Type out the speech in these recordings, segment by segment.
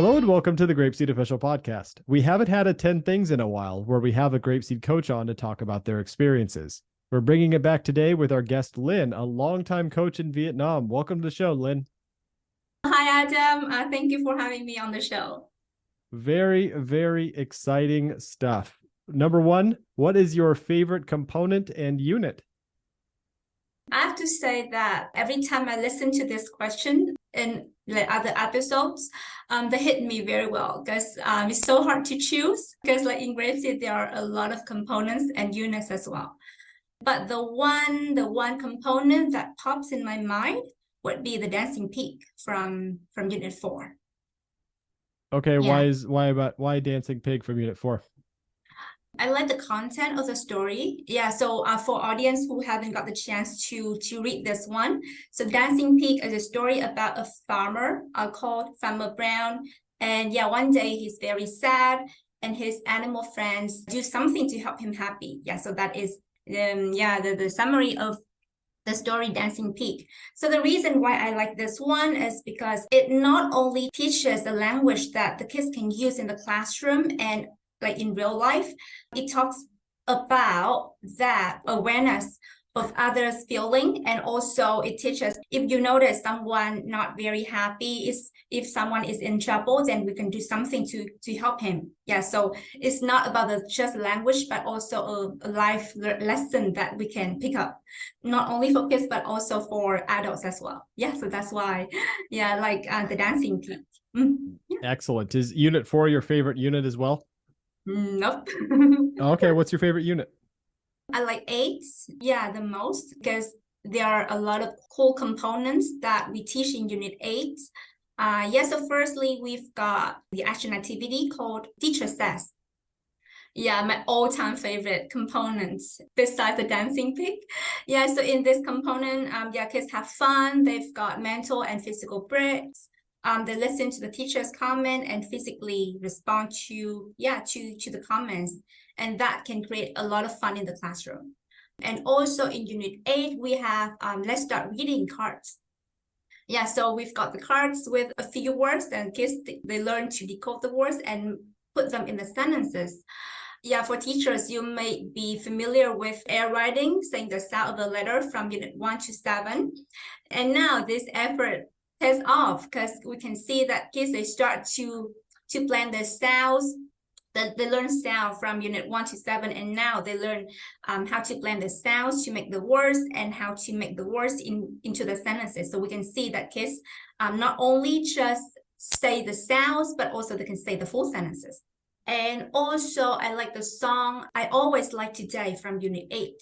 Hello and welcome to the GrapeSEED official podcast. We haven't had a 10 things in a while where we have a GrapeSEED coach on to talk about their experiences. We're bringing it back today with our guest, Lynn, a longtime coach in Vietnam. Welcome to the show, Lynn. Hi, Adam. Thank you for having me on the show. Very, very exciting stuff. Number one, what is your favorite component and unit? I have to say that every time I listen to this question in other episodes, they hit me very well because it's so hard to choose because like in GrapeSEED, there are a lot of components and units as well. But the one component that pops in my mind would be the dancing peak from Unit 4. Okay, Yeah. why Dancing Pig from Unit 4? I like the content of the story. Yeah, so for audience who haven't got the chance to read this one, so Dancing Pig is a story about a farmer called Farmer Brown. And yeah, one day he's very sad and his animal friends do something to help him happy. Yeah, so that is the summary of the story Dancing Pig. So the reason why I like this one is because it not only teaches the language that the kids can use in the classroom and like in real life, it talks about that awareness of others' feeling, and also it teaches if you notice someone not very happy, if someone is in trouble, then we can do something to help him. Yeah, so it's not about the just language, but also a life lesson that we can pick up, not only for kids but also for adults as well. Yeah, so that's why, yeah, like the Dancing Pig. Yeah. Excellent. Is Unit 4 your favorite unit as well? Nope. Okay, what's your favorite unit? I like 8, yeah, the most, because there are a lot of cool components that we teach in Unit 8. So firstly, we've got the action activity called Teacher Says. Yeah, my all-time favorite component besides the Dancing Pig. Yeah, so in this component, kids have fun. They've got mental and physical breaks. They listen to the teacher's comment and physically respond to the comments. And that can create a lot of fun in the classroom. And also in Unit 8, we have Let's Start Reading cards. Yeah, so we've got the cards with a few words, and kids, they learn to decode the words and put them in the sentences. Yeah, for teachers, you may be familiar with air writing, saying the sound of the letter from Unit 1 to 7. And now this effort pays off because we can see that kids, they start to blend the sounds. They learn sound from Unit 1 to 7, and now they learn how to blend the sounds to make the words and how to make the words into the sentences. So we can see that kids not only just say the sounds, but also they can say the full sentences. And also, I like the song I Always Like Today from Unit 8.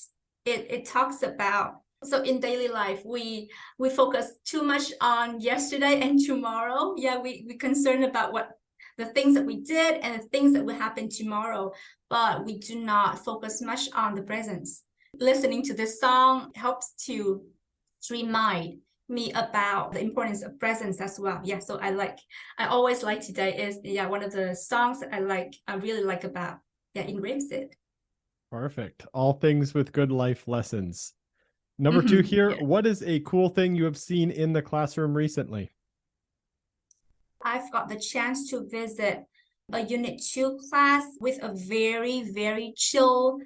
It talks about, so in daily life, we focus too much on yesterday and tomorrow. Yeah, we concerned about what the things that we did and the things that will happen tomorrow, but we do not focus much on the present. Listening to this song helps to remind me about the importance of presence as well. Yeah, so I Always Like Today is one of the songs that I really like about in GrapeSEED. Perfect. All things with good life lessons. Number 2 here, what is a cool thing you have seen in the classroom recently? I've got the chance to visit a Unit 2 class with a very, very chill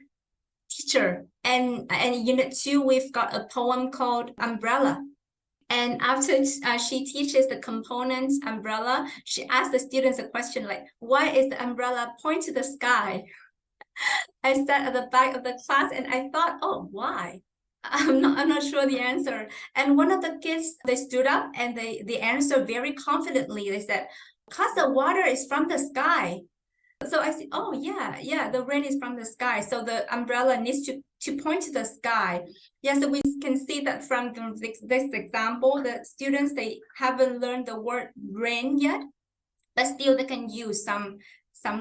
teacher. And in Unit 2, we've got a poem called Umbrella. And after she teaches the components umbrella, she asks the students a question like, why is the umbrella point to the sky? I sat at the back of the class and I thought, oh, why? I'm not sure the answer. And one of the kids, they stood up and they answered very confidently. They said, because the water is from the sky. So I said, oh, yeah, the rain is from the sky. So the umbrella needs to point to the sky. Yeah, so we can see that from this example, the students, they haven't learned the word rain yet, but still they can use some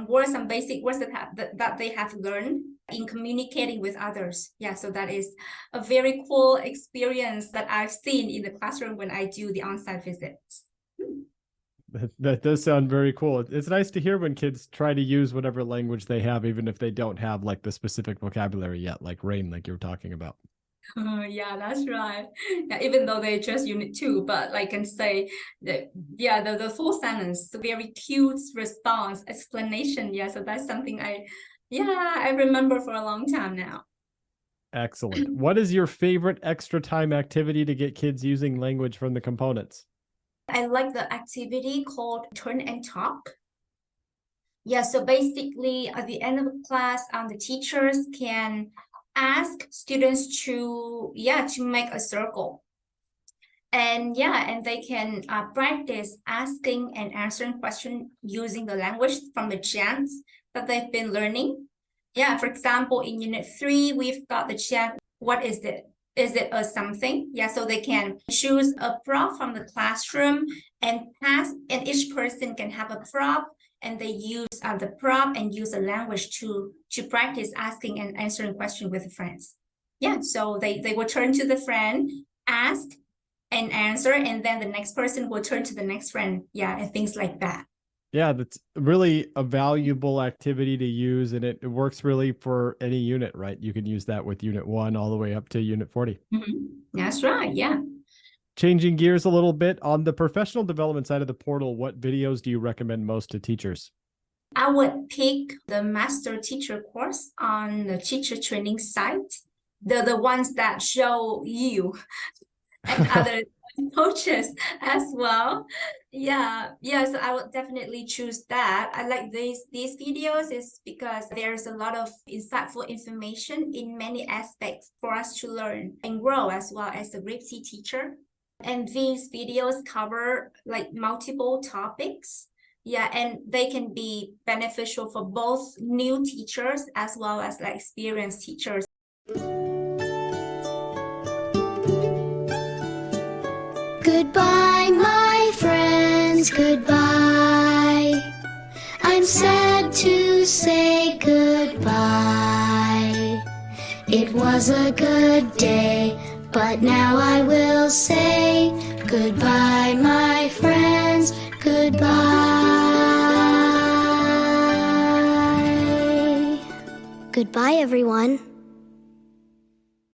words, some basic words that they have learned in communicating with others. Yeah, so that is a very cool experience that I've seen in the classroom when I do the on-site visits. That does sound very cool. It's nice to hear when kids try to use whatever language they have, even if they don't have like the specific vocabulary yet, like rain, like you were talking about. Yeah, that's right. Yeah, even though they just unit 2, but I can say that, yeah, the full sentence, very cute response, explanation. Yeah, so that's something I remember for a long time now. Excellent. What is your favorite extra time activity to get kids using language from the components? I like the activity called Turn and Talk. Yeah, so basically at the end of the class, the teachers can ask students to make a circle. And they can practice asking and answering questions using the language from the chants that they've been learning. Yeah, for example, in Unit 3, we've got the chant, what is it? Is it a something? Yeah, so they can choose a prop from the classroom and each person can have a prop, and they use the prop and use a language to practice asking and answering questions with friends. Yeah, so they will turn to the friend, ask and answer, and then the next person will turn to the next friend. Yeah, and things like that. Yeah, that's really a valuable activity to use, and it works really for any unit, right? You can use that with Unit 1 all the way up to Unit 40. That's right, yeah. Changing gears a little bit, on the professional development side of the portal, what videos do you recommend most to teachers? I would pick the master teacher course on the teacher training site, the ones that show you and other coaches as well. So I would definitely choose that. I like these videos is because there's a lot of insightful information in many aspects for us to learn and grow as well as a GrapeSEED teacher. And these videos cover multiple topics. Yeah, and they can be beneficial for both new teachers as well as experienced teachers. Goodbye, my friends, goodbye. I'm sad to say goodbye. It was a good day, but now I will say goodbye, my friends, goodbye. Goodbye, everyone.